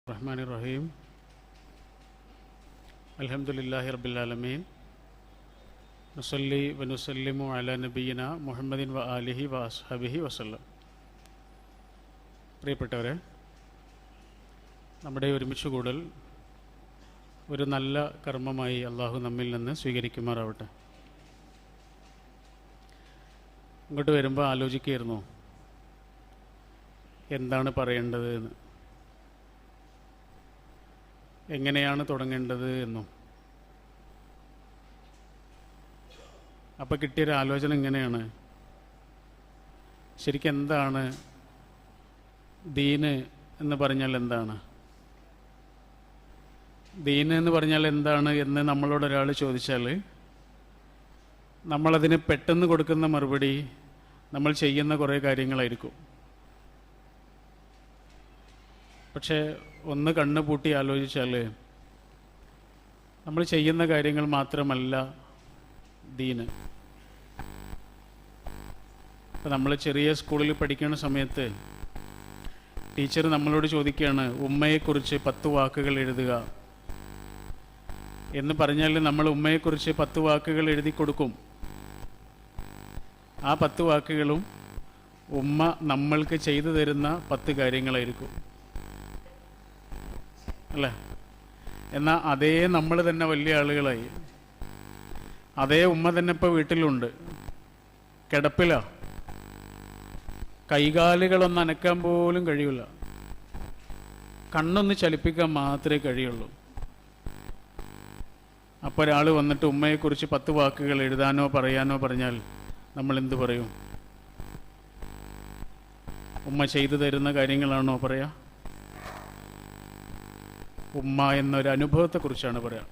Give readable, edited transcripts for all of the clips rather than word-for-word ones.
റഹ്മാനിർ-റഹീം. അൽഹംദുലില്ലാഹി റബ്ബിൽ ആലമീൻ. നസല്ലി വനുസല്ലിമു അലാ നബിയിന മുഹമ്മദിൻ വ ആലിഹി വ അസ്ഹബിഹി വസല്ലം. പ്രിയപ്പെട്ടവരെ, നമ്മുടെ ഒരുമിച്ച് കൂടൽ ഒരു നല്ല കർമ്മമായി അള്ളാഹു നമ്മിൽ നിന്ന് സ്വീകരിക്കുമാറാവട്ടെ. ഇങ്ങോട്ട് വരുമ്പോൾ ആലോചിക്കുകയായിരുന്നു എന്താണ് പറയേണ്ടത് എന്ന്, എങ്ങനെയാണ് തുടങ്ങേണ്ടത് എന്നും. അപ്പോൾ കിട്ടിയൊരു ആലോചന ഇങ്ങനെയാണ്: ശരിക്കും എന്താണ് ദീന് എന്ന് പറഞ്ഞാൽ എന്താണ്? ദീന് എന്ന് പറഞ്ഞാൽ എന്താണ് എന്ന് നമ്മളോടൊരാൾ ചോദിച്ചാൽ നമ്മളതിന് പെട്ടെന്ന് കൊടുക്കുന്ന മറുപടി നമ്മൾ ചെയ്യുന്ന കുറേ കാര്യങ്ങളായിരിക്കും. പക്ഷേ ഒന്ന് കണ്ണ് പൂട്ടി ആലോചിച്ചാൽ നമ്മൾ ചെയ്യുന്ന കാര്യങ്ങൾ മാത്രമല്ല ദീന്. ഇപ്പം നമ്മൾ ചെറിയ സ്കൂളിൽ പഠിക്കുന്ന സമയത്ത് ടീച്ചർ നമ്മളോട് ചോദിക്കുകയാണ്, ഉമ്മയെക്കുറിച്ച് 10 വാക്കുകൾ എഴുതുക എന്ന് പറഞ്ഞാൽ നമ്മൾ ഉമ്മയെക്കുറിച്ച് 10 വാക്കുകൾ എഴുതി കൊടുക്കും. ആ 10 വാക്കുകളും ഉമ്മ നമ്മൾക്ക് ചെയ്തു തരുന്ന 10 കാര്യങ്ങളായിരിക്കും അല്ലേ? എന്നാൽ അതേ നമ്മൾ തന്നെ വലിയ ആളുകളായി, അതേ ഉമ്മ തന്നെ ഇപ്പോൾ വീട്ടിലുണ്ട്, കിടപ്പില, കൈകാലുകളൊന്ന് അനക്കാൻ പോലും കഴിയില്ല, കണ്ണൊന്ന് ചലിപ്പിക്കാൻ മാത്രമേ കഴിയുള്ളൂ. അപ്പോൾ ഒരാൾ വന്നിട്ട് ഉമ്മയെക്കുറിച്ച് 10 വാക്കുകൾ എഴുതാനോ പറയാനോ പറഞ്ഞാൽ നമ്മൾ എന്തു പറയും? ഉമ്മ ചെയ്തു തരുന്ന കാര്യങ്ങളാണോ പറയാ? ഉമ്മ എന്നൊരു അനുഭവത്തെക്കുറിച്ചാണ് പറയാം.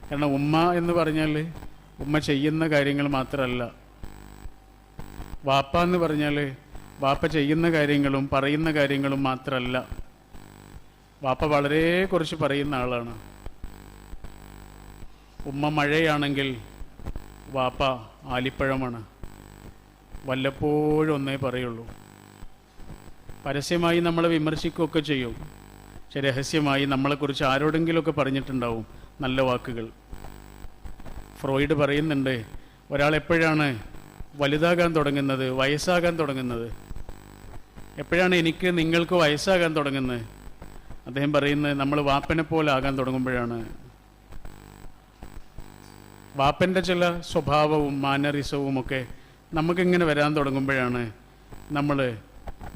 കാരണം ഉമ്മ എന്ന് പറഞ്ഞാൽ ഉമ്മ ചെയ്യുന്ന കാര്യങ്ങൾ മാത്രമല്ല. വാപ്പ എന്ന് പറഞ്ഞാൽ വാപ്പ ചെയ്യുന്ന കാര്യങ്ങളും പറയുന്ന കാര്യങ്ങളും മാത്രമല്ല. വാപ്പ വളരെ കുറച്ച് പറയുന്ന ആളാണ്. ഉമ്മ മഴയാണെങ്കിൽ വാപ്പ ആലിപ്പഴമാണ്, വല്ലപ്പോഴും ഒന്നേ പറയുള്ളൂ. പരസ്യമായി നമ്മളെ വിമർശിക്കുകയൊക്കെ ചെയ്യും, പക്ഷെ രഹസ്യമായി നമ്മളെക്കുറിച്ച് ആരോടെങ്കിലുമൊക്കെ പറഞ്ഞിട്ടുണ്ടാവും നല്ല വാക്കുകൾ. ഫ്രോയിഡ് പറയുന്നുണ്ട്, ഒരാൾ എപ്പോഴാണ് വലുതാകാൻ തുടങ്ങുന്നത്, വയസ്സാകാൻ തുടങ്ങുന്നത്? എപ്പോഴാണ് എനിക്ക് നിങ്ങൾക്ക് വയസ്സാകാൻ തുടങ്ങുന്നത്? അദ്ദേഹം പറയുന്നത് നമ്മൾ വാപ്പനെ പോലെ ആകാൻ തുടങ്ങുമ്പോഴാണ്. വാപ്പൻ്റെ ചില സ്വഭാവവും മാനറിസവും ഒക്കെ നമുക്കിങ്ങനെ വരാൻ തുടങ്ങുമ്പോഴാണ് നമ്മൾ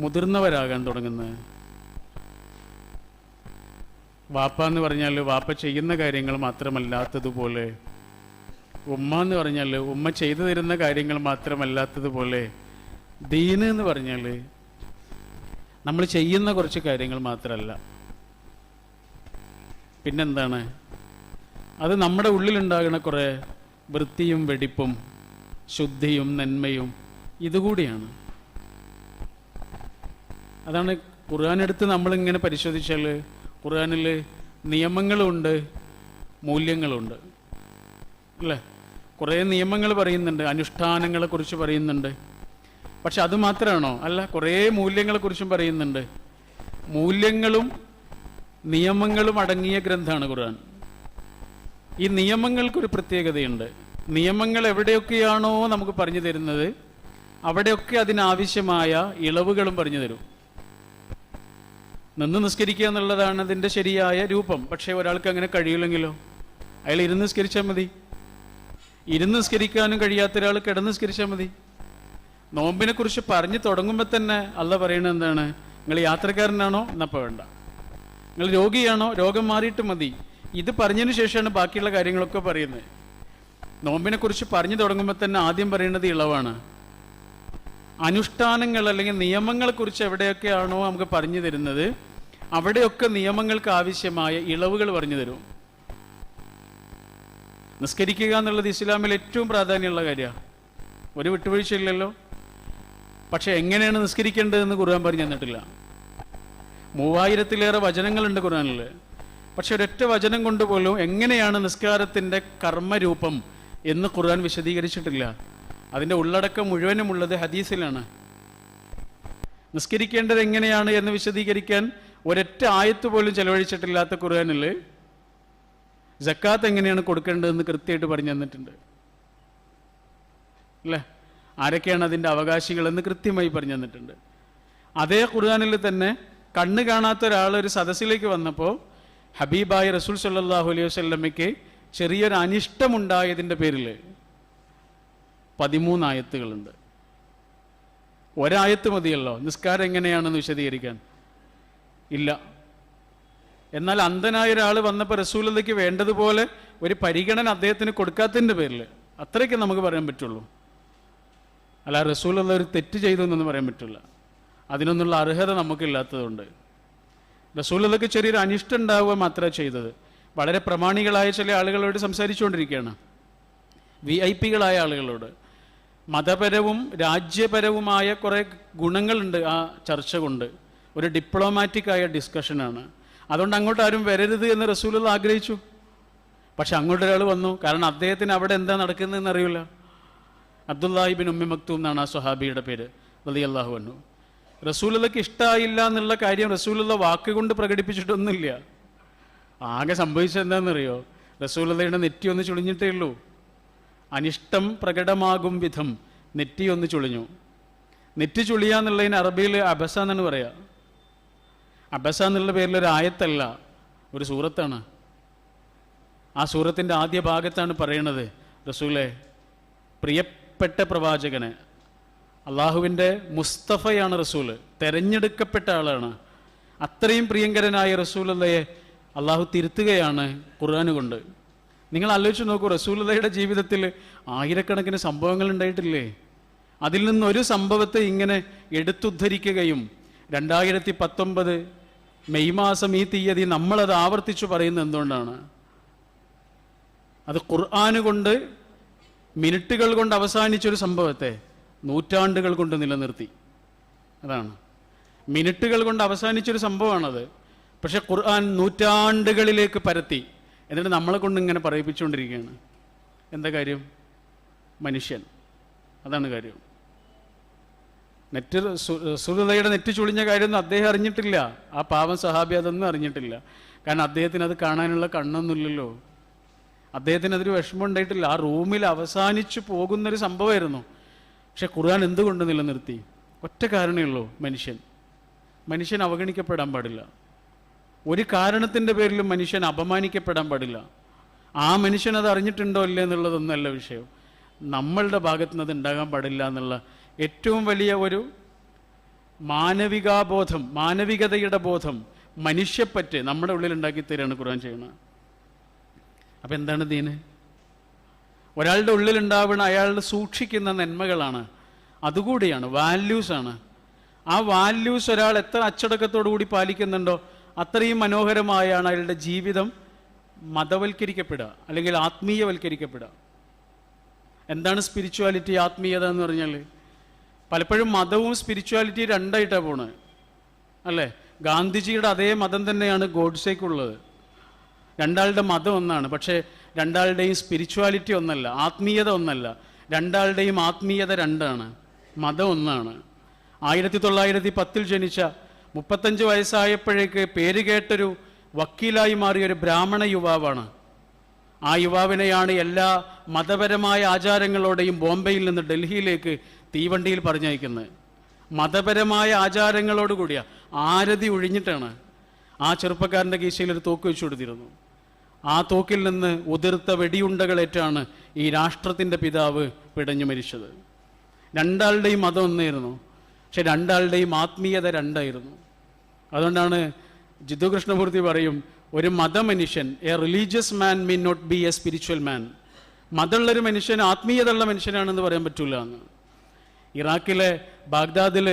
മുതിർന്നവരാകാൻ തുടങ്ങുന്നത്. വാപ്പ എന്ന് പറഞ്ഞാൽ വാപ്പ ചെയ്യുന്ന കാര്യങ്ങൾ മാത്രമല്ലാത്തതുപോലെ, ഉമ്മ എന്ന് പറഞ്ഞാൽ ഉമ്മ ചെയ്തു തരുന്ന കാര്യങ്ങൾ മാത്രമല്ലാത്തതുപോലെ, ദീന് എന്ന് പറഞ്ഞാൽ നമ്മൾ ചെയ്യുന്ന കുറച്ച് കാര്യങ്ങൾ മാത്രമല്ല. പിന്നെന്താണ്? അത് നമ്മുടെ ഉള്ളിലുണ്ടാകുന്ന കുറേ വൃത്തിയും വെടിപ്പും ശുദ്ധിയും നന്മയും ഇതുകൂടിയാണ്. അതാണ് ഖുർആനെടുത്ത് നമ്മളിങ്ങനെ പരിശോധിച്ചാൽ ഖുർആനിൽ നിയമങ്ങളുണ്ട്, മൂല്യങ്ങളുണ്ട് അല്ലേ? കുറേ നിയമങ്ങൾ പറയുന്നുണ്ട്, അനുഷ്ഠാനങ്ങളെക്കുറിച്ച് പറയുന്നുണ്ട്. പക്ഷെ അത് മാത്രമാണോ? അല്ല, കുറേ മൂല്യങ്ങളെക്കുറിച്ചും പറയുന്നുണ്ട്. മൂല്യങ്ങളും നിയമങ്ങളും അടങ്ങിയ ഗ്രന്ഥമാണ് ഖുർആൻ. ഈ നിയമങ്ങൾക്കൊരു പ്രത്യേകതയുണ്ട്. നിയമങ്ങൾ എവിടെയൊക്കെയാണോ നമുക്ക് പറഞ്ഞു തരുന്നത് അവിടെയൊക്കെ അതിനാവശ്യമായ ഇളവുകളും പറഞ്ഞു തരും. നിന്ന് നിസ്കരിക്കുക എന്നുള്ളതാണ് അതിൻ്റെ ശരിയായ രൂപം. പക്ഷേ ഒരാൾക്ക് അങ്ങനെ കഴിയില്ലെങ്കിലോ? അയാൾ ഇരുന്ന് നിസ്കരിച്ചാൽ മതി. ഇരുന്ന് നിസ്കരിക്കാനും കഴിയാത്ത ഒരാൾ കിടന്ന് നിസ്കരിച്ചാൽ മതി. നോമ്പിനെ കുറിച്ച് പറഞ്ഞു തുടങ്ങുമ്പോൾ തന്നെ അള്ളാഹ് പറയുന്നത് എന്താണ്? നിങ്ങൾ യാത്രക്കാരനാണോ? എന്നപ്പോൾ വേണ്ട. നിങ്ങൾ രോഗിയാണോ? രോഗം മാറിയിട്ട് മതി. ഇത് പറഞ്ഞതിന് ശേഷമാണ് ബാക്കിയുള്ള കാര്യങ്ങളൊക്കെ പറയുന്നത്. നോമ്പിനെ കുറിച്ച് പറഞ്ഞു തുടങ്ങുമ്പോൾ തന്നെ ആദ്യം പറയുന്നത് ഇളവാണ്. അനുഷ്ഠാനങ്ങൾ അല്ലെങ്കിൽ നിയമങ്ങളെക്കുറിച്ച് എവിടെയൊക്കെയാണോ നമുക്ക് പറഞ്ഞു തരുന്നത് അവിടെയൊക്കെ നിയമങ്ങൾക്ക് ആവശ്യമായ ഇളവുകൾ പറഞ്ഞു തരും. നിസ്കരിക്കുക എന്നുള്ളത് ഇസ്ലാമിൽ ഏറ്റവും പ്രാധാന്യമുള്ള കാര്യമാണ്. ഒരു വിട്ടുവീഴ്ചയില്ലല്ലോ. പക്ഷെ എങ്ങനെയാണ് നിസ്കരിക്കേണ്ടതെന്ന് ഖുർആൻ പറഞ്ഞു തന്നിട്ടില്ല. 3000-ലേറെ വചനങ്ങളുണ്ട് ഖുർആനിൽ. പക്ഷെ ഒരൊറ്റ വചനം കൊണ്ട് പോലും എങ്ങനെയാണ് നിസ്കാരത്തിൻ്റെ കർമ്മരൂപം എന്ന് ഖുർആൻ വിശദീകരിച്ചിട്ടില്ല. അതിൻ്റെ ഉള്ളടക്കം മുഴുവനുമുള്ളത് ഹദീസിലാണ്. നിസ്കരിക്കേണ്ടത് എങ്ങനെയാണ് എന്ന് വിശദീകരിക്കാൻ ഒരൊറ്റ ആയത്ത് പോലും ചെലവഴിച്ചിട്ടില്ലാത്ത ഖുർആനിൽ സക്കാത്ത് എങ്ങനെയാണ് കൊടുക്കേണ്ടതെന്ന് കൃത്യമായിട്ട് പറഞ്ഞു തന്നിട്ടുണ്ട് അല്ലേ? ആരൊക്കെയാണ് അതിൻ്റെ അവകാശികളെന്ന് കൃത്യമായി പറഞ്ഞു തന്നിട്ടുണ്ട്. അതേ ഖുർആനിൽ തന്നെ കണ്ണ് കാണാത്ത ഒരാൾ ഒരു സദസ്സിലേക്ക് വന്നപ്പോൾ ഹബീബായ റസൂൽ സല്ലല്ലാഹു അലൈഹി വസല്ലമയ്ക്ക് ചെറിയൊരു അനിഷ്ടമുണ്ടായതിൻ്റെ പേരിൽ 13 ആയത്തുകളുണ്ട്. ഒരായത്ത് മതിയല്ലോ നിസ്കാരം എങ്ങനെയാണെന്ന് വിശദീകരിക്കാൻ? ഇല്ല. എന്നാൽ അന്ധനായ ഒരാൾ വന്നപ്പോൾ റസൂലുള്ളാഹിക്ക് വേണ്ടതുപോലെ ഒരു പരിഗണന അദ്ദേഹത്തിന് കൊടുക്കാത്തതിൻ്റെ പേരിൽ അത്രയ്ക്ക് നമുക്ക് പറയാൻ പറ്റുള്ളൂ. അല്ല റസൂലുള്ളാഹി ഒരു തെറ്റ് ചെയ്തു എന്നൊന്നും പറയാൻ പറ്റില്ല. അതിനൊന്നുള്ള അർഹത നമുക്കില്ലാത്തതുകൊണ്ട് റസൂലുള്ളാഹിക്ക് ചെറിയൊരു അനിഷ്ടം ഉണ്ടാവുക മാത്രമേ ചെയ്തത്. വളരെ പ്രമാണികളായ ചില ആളുകളോട് സംസാരിച്ചുകൊണ്ടിരിക്കുകയാണ്, VIP-കളായ ആളുകളോട്. മതപരവും രാജ്യപരവുമായ കുറേ ഗുണങ്ങളുണ്ട് ആ ചർച്ച കൊണ്ട്. ഒരു ഡിപ്ലോമാറ്റിക്കായ ഡിസ്കഷനാണ്. അതുകൊണ്ട് അങ്ങോട്ട് ആരും വരരുത് എന്ന് റസൂലുള്ളാഹി ആഗ്രഹിച്ചു. പക്ഷെ അങ്ങോട്ടൊരാൾ വന്നു. കാരണം അദ്ദേഹത്തിന് അവിടെ എന്താ നടക്കുന്നതെന്ന് അറിയില്ല. അബ്ദുല്ലാഹി ബിൻ ഉമ്മി മക്തൂം എന്നാണ് ആ സ്വഹാബിയുടെ പേര് റളിയല്ലാഹു അൻഹു. റസൂലുള്ളാഹിക്ക് ഇഷ്ടമായില്ല എന്നുള്ള കാര്യം റസൂലുള്ളാഹി വാക്കുകൊണ്ട് പ്രകടിപ്പിച്ചിട്ടൊന്നുമില്ല. ആകെ സംഭവിച്ചത് എന്താണെന്നറിയോ? റസൂലുള്ളാഹിയുടെ നെറ്റി ഒന്ന് ചുളിഞ്ഞിട്ടേ ഉള്ളൂ. അനിഷ്ടം പ്രകടമാകും വിധം നെറ്റി ഒന്ന് ചുളിഞ്ഞു. നെറ്റി ചുളിയ എന്നുള്ളതിന് അറബിയിൽ അബസ എന്നാണ് പറയുക. അബസ എന്നുള്ള പേരിലൊരു ആയത്തല്ല, ഒരു സൂറത്താണ്. ആ സൂറത്തിൻ്റെ ആദ്യ ഭാഗത്താണ് പറയണത്, റസൂലെ, പ്രിയപ്പെട്ട പ്രവാചകനെ, അള്ളാഹുവിൻ്റെ മുസ്തഫയാണ് റസൂല്, തെരഞ്ഞെടുക്കപ്പെട്ട ആളാണ്. അത്രയും പ്രിയങ്കരനായ റസൂലുള്ളാഹിയെ അള്ളാഹു തിരുത്തുകയാണ് ഖുർആൻ കൊണ്ട്. നിങ്ങൾ ആലോചിച്ച് നോക്കൂ, റസൂലുള്ളാഹിയുടെ ജീവിതത്തിൽ ആയിരക്കണക്കിന് സംഭവങ്ങൾ ഉണ്ടായിട്ടില്ലേ? അതിൽ നിന്നൊരു സംഭവത്തെ ഇങ്ങനെ എടുത്തുദ്ധരിക്കുകയും 2019 മെയ് മാസം ഈ തീയതി നമ്മളത് ആവർത്തിച്ചു പറയുന്നത് എന്തുകൊണ്ടാണ്? അത് ഖുർആൻ കൊണ്ട് മിനിറ്റുകൾ കൊണ്ട് അവസാനിച്ചൊരു സംഭവത്തെ നൂറ്റാണ്ടുകൾ കൊണ്ട് നിലനിർത്തി. അതാണ്, മിനിറ്റുകൾ കൊണ്ട് അവസാനിച്ചൊരു സംഭവമാണത്. പക്ഷെ ഖുർആൻ നൂറ്റാണ്ടുകളിലേക്ക് പരത്തി. എന്നിട്ട് നമ്മളെ കൊണ്ട് ഇങ്ങനെ പറയിപ്പിച്ചുകൊണ്ടിരിക്കുകയാണ്. എന്താ കാര്യം? മനുഷ്യൻ. അതാണ് കാര്യം. റസൂലുള്ളാഹിയുടെ നെറ്റ് ചുളിഞ്ഞ കാര്യമൊന്നും അദ്ദേഹം അറിഞ്ഞിട്ടില്ല. ആ പാവം സഹാബി അതൊന്നും അറിഞ്ഞിട്ടില്ല. കാരണം അദ്ദേഹത്തിന് അത് കാണാനുള്ള കണ്ണൊന്നുമില്ലല്ലോ. അദ്ദേഹത്തിന് അതൊരു വിഷമം ഉണ്ടായിട്ടില്ല. ആ റൂമിൽ അവസാനിച്ചു പോകുന്നൊരു സംഭവമായിരുന്നു. പക്ഷെ ഖുർആൻ എന്തുകൊണ്ട് നിലനിർത്തി? ഒറ്റ കാരണമേ ഉള്ളൂ, മനുഷ്യൻ അവഗണിക്കപ്പെടാൻ പാടില്ല. ഒരു കാരണത്തിൻ്റെ പേരിലും മനുഷ്യൻ അപമാനിക്കപ്പെടാൻ പാടില്ല. ആ മനുഷ്യൻ അത് അറിഞ്ഞിട്ടുണ്ടോ ഇല്ലേ എന്നുള്ളതൊന്നല്ല വിഷയം. നമ്മളുടെ ഭാഗത്തുനിന്ന് അത് ഉണ്ടാകാൻ പാടില്ല എന്നുള്ള ഏറ്റവും വലിയ ഒരു മാനവികാബോധം, മാനവികതയുടെ ബോധം, മനുഷ്യപ്പറ്റ് നമ്മുടെ ഉള്ളിൽ ഉണ്ടാക്കി തരികയാണ് ഖുർആൻ ചെയ്യുന്നത്. അപ്പം എന്താണ് ദീന്? ഒരാളുടെ ഉള്ളിലുണ്ടാവുന്ന അയാളുടെ സൂക്ഷിക്കുന്ന നന്മകളാണ്, അതുകൂടിയാണ്, വാല്യൂസാണ്. ആ വാല്യൂസ് ഒരാൾ എത്ര അച്ചടക്കത്തോടു കൂടി പാലിക്കുന്നുണ്ടോ അത്രയും മനോഹരമായാണ് അയാളുടെ ജീവിതം മതവൽക്കരിക്കപ്പെടുക, അല്ലെങ്കിൽ ആത്മീയവൽക്കരിക്കപ്പെടുക. എന്താണ് സ്പിരിച്വാലിറ്റി, ആത്മീയത എന്ന് പറഞ്ഞാൽ? പലപ്പോഴും മതവും സ്പിരിച്വാലിറ്റി രണ്ടായിട്ടാണ് പോണത്, അല്ലേ? ഗാന്ധിജിയുടെ അതേ മതം തന്നെയാണ് ഗോഡ്സേക്കുള്ളത്. രണ്ടാളുടെ മതം ഒന്നാണ്, പക്ഷേ രണ്ടാളുടെയും സ്പിരിച്വാലിറ്റി ഒന്നല്ല, ആത്മീയത ഒന്നല്ല. രണ്ടാളുടെയും ആത്മീയത രണ്ടാണ്, മതം ഒന്നാണ്. 1910 ജനിച്ച 35 വയസ്സായപ്പോഴേക്ക് പേര് കേട്ടൊരു വക്കീലായി മാറിയൊരു ബ്രാഹ്മണ യുവാവാണ്. ആ യുവാവിനെയാണ് എല്ലാ മതപരമായ ആചാരങ്ങളോടെയും ബോംബെയിൽ നിന്ന് ഡൽഹിയിലേക്ക് തീവണ്ടിയിൽ പറഞ്ഞയക്കുന്നത്. മതപരമായ ആചാരങ്ങളോടുകൂടിയ ആരതി ഒഴിഞ്ഞിട്ടാണ്. ആ ചെറുപ്പക്കാരൻ്റെ കീശയിൽ ഒരു തോക്ക് വെച്ചു കൊടുത്തിരുന്നു. ആ തോക്കിൽ നിന്ന് ഉതിർത്ത വെടിയുണ്ടകളേറ്റാണ് ഈ രാഷ്ട്രത്തിൻ്റെ പിതാവ് പിടഞ്ഞു മരിച്ചത്. രണ്ടാളുടെയും മതം ഒന്നായിരുന്നു, പക്ഷെ രണ്ടാളുടെയും ആത്മീയത രണ്ടായിരുന്നു. അതുകൊണ്ടാണ് ജിത്തു കൃഷ്ണമൂർത്തി പറയും, ഒരു മതമനുഷ്യൻ, a religious man mean not be a spiritual man. മതമുള്ളൊരു മനുഷ്യൻ ആത്മീയതയുള്ള മനുഷ്യനാണെന്ന് പറയാൻ പറ്റൂല എന്ന്. ഇറാഖിലെ ബാഗ്ദാദിൽ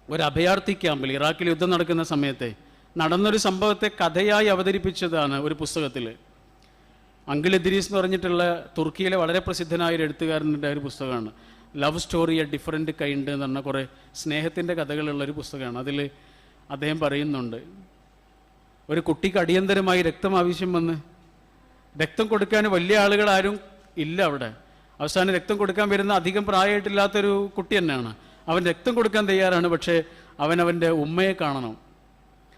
ഒരു അഭയാർത്ഥി ക്യാമ്പിൽ, ഇറാഖിൽ യുദ്ധം നടക്കുന്ന സമയത്തെ നടന്നൊരു സംഭവത്തെ കഥയായി അവതരിപ്പിച്ചതാണ് ഒരു പുസ്തകത്തിൽ. അങ്കിൾ ഇദ്രീസ് എന്ന് പറഞ്ഞിട്ടുള്ള തുർക്കിയിലെ വളരെ പ്രസിദ്ധനായ ഒരു എഴുത്തുകാരൻ്റെ ഒരു പുസ്തകമാണ്. Love story A different kind എന്ന് പറഞ്ഞ കുറേ സ്നേഹത്തിൻ്റെ കഥകളുള്ളൊരു പുസ്തകമാണ്. അതിൽ അദ്ദേഹം പറയുന്നുണ്ട്, ഒരു കുട്ടിക്ക് അടിയന്തരമായി രക്തം ആവശ്യം വന്ന് രക്തം കൊടുക്കാൻ വലിയ ആളുകളാരും ഇല്ല അവിടെ. അവസാനം രക്തം കൊടുക്കാൻ വരുന്ന അധികം പ്രായമായിട്ടില്ലാത്തൊരു കുട്ടി തന്നെയാണ്. അവൻ രക്തം കൊടുക്കാൻ തയ്യാറാണ്, പക്ഷേ അവൻ്റെ ഉമ്മയെ കാണണം.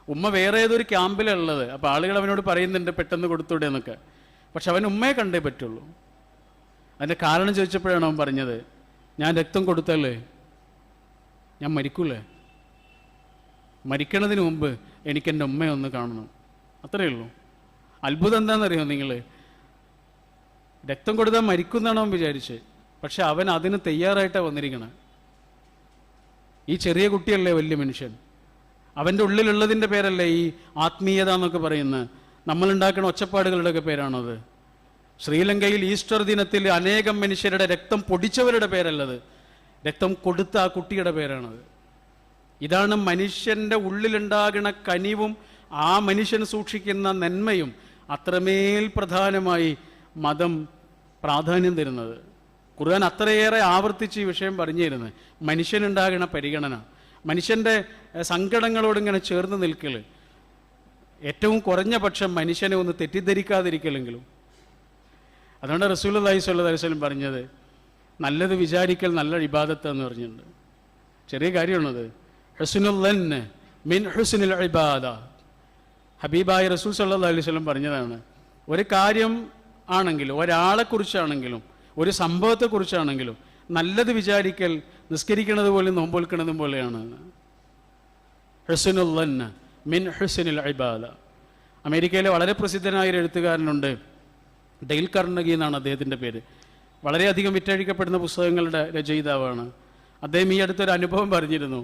ഉമ്മ വേറെ ഏതൊരു ക്യാമ്പിലുള്ളത്. അപ്പോൾ ആളുകൾ അവനോട് പറയുന്നുണ്ട് പെട്ടെന്ന് കൊടുത്തൂടെ എന്നൊക്കെ. പക്ഷെ അവൻ ഉമ്മയെ കണ്ടേ പറ്റുള്ളൂ. അതിൻ്റെ കാരണം ചോദിച്ചപ്പോഴാണ് അവൻ പറഞ്ഞത്, ഞാൻ രക്തം കൊടുത്തല്ലേ ഞാൻ മരിക്കൂലേ, മരിക്കണതിന് മുമ്പ് എനിക്ക് എൻ്റെ ഉമ്മയെ ഒന്ന് കാണണം. അത്രയേ ഉള്ളൂ. അത്ഭുതം എന്താണെന്നറിയോ നിങ്ങൾ? രക്തം കൊടുത്താൽ മരിക്കുന്നാണ് അവൻ വിചാരിച്ച്. പക്ഷെ അവൻ അതിന് തയ്യാറായിട്ടാണ് വന്നിരിക്കണേ. ഈ ചെറിയ കുട്ടിയല്ലേ വലിയ മനുഷ്യൻ. അവൻ്റെ ഉള്ളിലുള്ളതിൻ്റെ പേരല്ലേ ഈ ആത്മീയത എന്നൊക്കെ പറയുന്നത്. നമ്മളുണ്ടാക്കുന്ന ഒച്ചപ്പാടുകളുടെയൊക്കെ പേരാണത്. ശ്രീലങ്കയിൽ ഈസ്റ്റർ ദിനത്തിൽ അനേകം മനുഷ്യരുടെ രക്തം പൊടിച്ചവരുടെ പേരല്ലത്, രക്തം കൊടുത്ത ആ കുട്ടിയുടെ പേരാണത്. ഇതാണ് മനുഷ്യൻ്റെ ഉള്ളിലുണ്ടാകുന്ന കനിവും ആ മനുഷ്യൻ സൂക്ഷിക്കുന്ന നന്മയും അത്രമേൽ പ്രധാനമായി മതം പ്രാധാന്യം തരുന്നത്. ഖുർആൻ അത്രയേറെ ആവർത്തിച്ച് ഈ വിഷയം പറഞ്ഞു തരുന്നത്. മനുഷ്യനുണ്ടാകുന്ന പരിഗണന, മനുഷ്യൻ്റെ സങ്കടങ്ങളോട് ഇങ്ങനെ ചേർന്ന് നിൽക്കൽ, ഏറ്റവും കുറഞ്ഞ പക്ഷം മനുഷ്യനെ ഒന്ന് തെറ്റിദ്ധരിക്കാതിരിക്കലെങ്കിലും. അതുകൊണ്ട് റസൂലുള്ളാഹി സ്വല്ലല്ലാഹു അലൈഹി വസല്ലം പറഞ്ഞത് നല്ലത് വിചാരിക്കൽ നല്ല ഇബാദത്ത് എന്ന് പറഞ്ഞിട്ടുണ്ട്. ചെറിയ കാര്യമാണത്. ഹുസ്നുൽ ദന്ന് മിൻ ഹുസ്നിൽ ഇബാദ. ഹബീബായ റസൂൽ സ്വല്ലല്ലാഹു അലൈഹി വസല്ലം പറഞ്ഞതാണ്, ഒരു കാര്യം ആണെങ്കിലും ഒരാളെക്കുറിച്ചാണെങ്കിലും ഒരു സംഭവത്തെക്കുറിച്ചാണെങ്കിലും നല്ലത് വിചാരിക്കൽ നിസ്കരിക്കുന്നത് പോലും നോമ്പൊൽക്കുന്നതും പോലെയാണ്. ഹുസ്നുൽ ദന്ന് മിൻ ഹുസ്നിൽ ഇബാദ. അമേരിക്കയിലെ വളരെ പ്രസിദ്ധനായൊരു എഴുത്തുകാരനുണ്ട്, ഡെയിൽ കാർണഗി എന്നാണ് അദ്ദേഹത്തിൻ്റെ പേര്. വളരെയധികം വിറ്റഴിക്കപ്പെടുന്ന പുസ്തകങ്ങളുടെ രചയിതാവാണ് അദ്ദേഹം. ഈ അടുത്തൊരു അനുഭവം പറഞ്ഞിരുന്നു.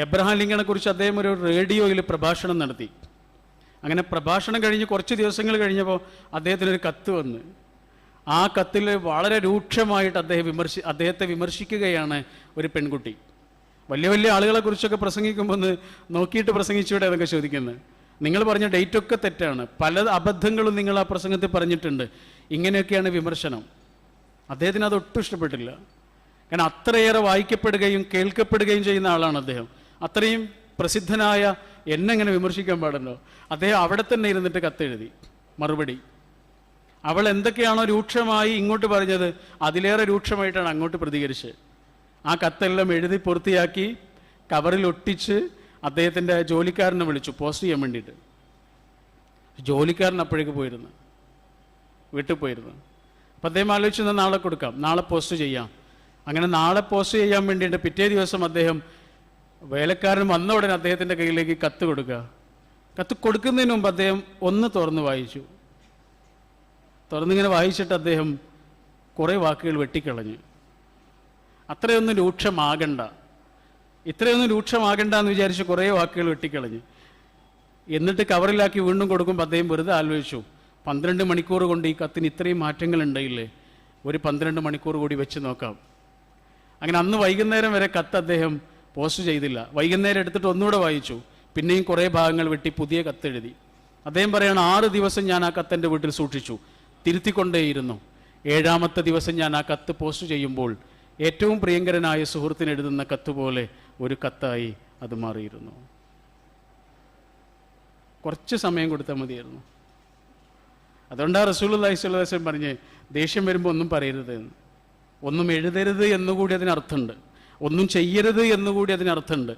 എബ്രഹാം ലിങ്കണെ കുറിച്ച് അദ്ദേഹം ഒരു റേഡിയോയിൽ പ്രഭാഷണം നടത്തി. അങ്ങനെ പ്രഭാഷണം കഴിഞ്ഞ് കുറച്ച് ദിവസങ്ങൾ കഴിഞ്ഞപ്പോൾ അദ്ദേഹത്തിനൊരു കത്ത് വന്ന്, ആ കത്തിൽ വളരെ രൂക്ഷമായിട്ട് അദ്ദേഹത്തെ വിമർശിക്കുകയാണ് ഒരു പെൺകുട്ടി. വലിയ വലിയ ആളുകളെ കുറിച്ചൊക്കെ പ്രസംഗിക്കുമ്പോൾ ഒന്ന് നോക്കിയിട്ട് പ്രസംഗിച്ചൂടെ എന്നൊക്കെ ചോദിക്കുന്നത്. നിങ്ങൾ പറഞ്ഞ ഡേറ്റൊക്കെ തെറ്റാണ്, പല അബദ്ധങ്ങളും നിങ്ങൾ ആ പ്രസംഗത്തിൽ പറഞ്ഞിട്ടുണ്ട്, ഇങ്ങനെയൊക്കെയാണ് വിമർശനം. അദ്ദേഹത്തിന് അതൊട്ടും ഇഷ്ടപ്പെട്ടില്ല. കാരണം അത്രയേറെ വായിക്കപ്പെടുകയും കേൾക്കപ്പെടുകയും ചെയ്യുന്ന ആളാണ് അദ്ദേഹം. അത്രയും പ്രസിദ്ധനായ എന്നെങ്ങനെ വിമർശിക്കാൻ പാടുണ്ടോ? അദ്ദേഹം അവിടെ തന്നെ ഇരുന്നിട്ട് കത്തെഴുതി മറുപടി. അവൾ എന്തൊക്കെയാണോ രൂക്ഷമായി ഇങ്ങോട്ട് പറഞ്ഞത് അതിലേറെ രൂക്ഷമായിട്ടാണ് അങ്ങോട്ട് പ്രതികരിച്ച്. ആ കത്തെല്ലാം എഴുതി പൂർത്തിയാക്കി കവറിൽ ഒട്ടിച്ച് അദ്ദേഹത്തിൻ്റെ ജോലിക്കാരനെ വിളിച്ചു പോസ്റ്റ് ചെയ്യാൻ വേണ്ടിയിട്ട്. ജോലിക്കാരൻ അപ്പോഴേക്ക് പോയിരുന്നു, വീട്ടിൽ പോയിരുന്നു. അപ്പം അദ്ദേഹം ആലോചിച്ചു, നാളെ കൊടുക്കാം, നാളെ പോസ്റ്റ് ചെയ്യാം. അങ്ങനെ നാളെ പോസ്റ്റ് ചെയ്യാൻ വേണ്ടിയിട്ട് പിറ്റേ ദിവസം അദ്ദേഹം വേലക്കാരൻ വന്ന ഉടനെ അദ്ദേഹത്തിൻ്റെ കയ്യിലേക്ക് കത്ത് കൊടുക്കുക. കത്ത് കൊടുക്കുന്നതിന് മുമ്പ് അദ്ദേഹം ഒന്ന് തുറന്ന് വായിച്ചു. തുറന്നിങ്ങനെ വായിച്ചിട്ട് അദ്ദേഹം കുറേ വാക്കുകൾ വെട്ടിക്കളഞ്ഞു. അത്രയൊന്നും രൂക്ഷമാകണ്ട, ഇത്രയൊന്നും രൂക്ഷമാകണ്ട എന്ന് വിചാരിച്ച് കുറേ വാക്കുകൾ വെട്ടിക്കളഞ്ഞു. എന്നിട്ട് കവറിലാക്കി വീണ്ടും കൊടുക്കുമ്പോൾ അദ്ദേഹം വെറുതെ ആലോചിച്ചു, 12 മണിക്കൂർ കൊണ്ട് ഈ കത്തിന് ഇത്രയും മാറ്റങ്ങൾ ഉണ്ടായില്ലേ, ഒരു 12 മണിക്കൂർ കൂടി വെച്ച് നോക്കാം. അങ്ങനെ അന്ന് വൈകുന്നേരം വരെ കത്ത് അദ്ദേഹം പോസ്റ്റ് ചെയ്തില്ല. വൈകുന്നേരം എടുത്തിട്ട് ഒന്നുകൂടെ വായിച്ചു, പിന്നെയും കുറേ ഭാഗങ്ങൾ വെട്ടി പുതിയ കത്തെഴുതി. അദ്ദേഹം പറയണം, 6 ദിവസം ഞാൻ ആ കത്ത് എൻ്റെ വീട്ടിൽ സൂക്ഷിച്ചു, തിരുത്തിക്കൊണ്ടേയിരുന്നു. 7ാമത്തെ ദിവസം ഞാൻ ആ കത്ത് പോസ്റ്റ് ചെയ്യുമ്പോൾ ഏറ്റവും പ്രിയങ്കരനായ സുഹൃത്തിന് എഴുതുന്ന കത്ത് പോലെ ഒരു കത്തായി അത് മാറിയിരുന്നു. കുറച്ച് സമയം കൊടുത്താൽ മതിയായിരുന്നു. അതുകൊണ്ടാണ് റസൂലുള്ളാഹി സ്വല്ലല്ലാഹു അലൈഹി വസല്ലം പറഞ്ഞ് ദേഷ്യം വരുമ്പോൾ ഒന്നും പറയരുത് എന്ന്. ഒന്നും എഴുതരുത് എന്നുകൂടി അതിനർത്ഥമുണ്ട്, ഒന്നും ചെയ്യരുത് എന്നുകൂടി അതിനർത്ഥമുണ്ട്.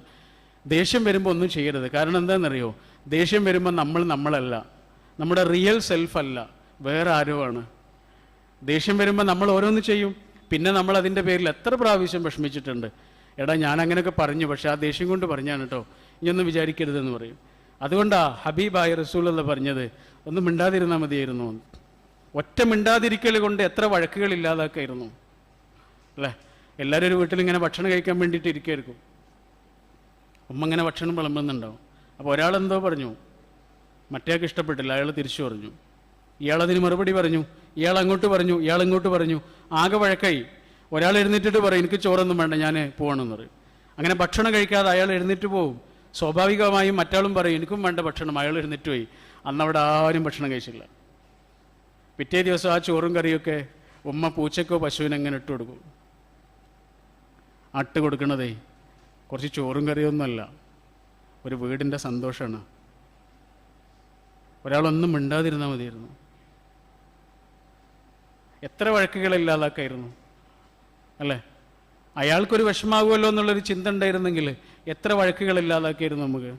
ദേഷ്യം വരുമ്പോൾ ഒന്നും ചെയ്യരുത്. കാരണം എന്താണെന്നറിയോ? ദേഷ്യം വരുമ്പോൾ നമ്മളല്ല, നമ്മുടെ റിയൽ സെൽഫ് അല്ല, വേറെ ആരോ ആണ്. ദേഷ്യം വരുമ്പോൾ നമ്മൾ ഓരോന്ന് ചെയ്യും, പിന്നെ നമ്മൾ അതിൻ്റെ പേരിൽ എത്ര പ്രാവശ്യം വിഷമിച്ചിട്ടുണ്ട്. എടാ ഞാൻ അങ്ങനെയൊക്കെ പറഞ്ഞു, പക്ഷെ ആ ദേഷ്യം കൊണ്ട് പറഞ്ഞാണ് കേട്ടോ, ഇനിയൊന്നും വിചാരിക്കരുതെന്ന് പറയും. അതുകൊണ്ടാണ് ഹബീബായ റസൂലുള്ള പറഞ്ഞത്, ഒന്നും മിണ്ടാതിരുന്നാൽ മതിയായിരുന്നു. ഒറ്റ മിണ്ടാതിരിക്കൽ കൊണ്ട് എത്ര വഴക്കുകൾ ഇല്ലാതാക്കായിരുന്നു അല്ലേ? എല്ലാവരും ഒരു വീട്ടിലിങ്ങനെ ഭക്ഷണം കഴിക്കാൻ വേണ്ടിയിട്ട് ഇരിക്കുമായിരിക്കും. ഉമ്മ ഇങ്ങനെ ഭക്ഷണം വിളമ്പുന്നുണ്ടാവും. അപ്പോൾ ഒരാളെന്തോ പറഞ്ഞു, മറ്റേയാൾക്ക് ഇഷ്ടപ്പെട്ടില്ല, അയാൾ തിരിച്ചു പറഞ്ഞു. ഇയാളതിന് മറുപടി പറഞ്ഞു, ഇയാൾ അങ്ങോട്ട് പറഞ്ഞു, ഇയാൾ ഇങ്ങോട്ട് പറഞ്ഞു, ആകെ വഴക്കായി. ഒരാൾ എഴുന്നേറ്റിട്ട് പറയും, എനിക്ക് ചോറൊന്നും വേണ്ട, ഞാൻ പോകണമെന്ന് പറയും. അങ്ങനെ ഭക്ഷണം കഴിക്കാതെ അയാൾ എഴുന്നേറ്റ് പോവും. സ്വാഭാവികമായും മറ്റാളും പറയും, എനിക്കും വേണ്ട ഭക്ഷണം, അയാൾ എഴുന്നേറ്റ് പോയി. അന്നവിടെ ആരും ഭക്ഷണം കഴിച്ചില്ല. പിറ്റേ ദിവസം ആ ചോറും കറിയൊക്കെ ഉമ്മ പൂച്ചക്കോ പശുവിനെ എങ്ങനെ ഇട്ട് കൊടുക്കും. അട്ട് കൊടുക്കണതേ കുറച്ച് ചോറും കറിയൊന്നുമല്ല, ഒരു വീടിൻ്റെ സന്തോഷമാണ്. ഒരാളൊന്നും മിണ്ടാതിരുന്നാൽ മതിയായിരുന്നു. എത്ര വഴക്കുകളില്ലാതാക്കായിരുന്നു അല്ലേ? അയാൾക്കൊരു വിഷമാകുമല്ലോ എന്നുള്ളൊരു ചിന്ത ഉണ്ടായിരുന്നെങ്കിൽ എത്ര വഴക്കുകളില്ലാതാക്കിയായിരുന്നു നമുക്ക്.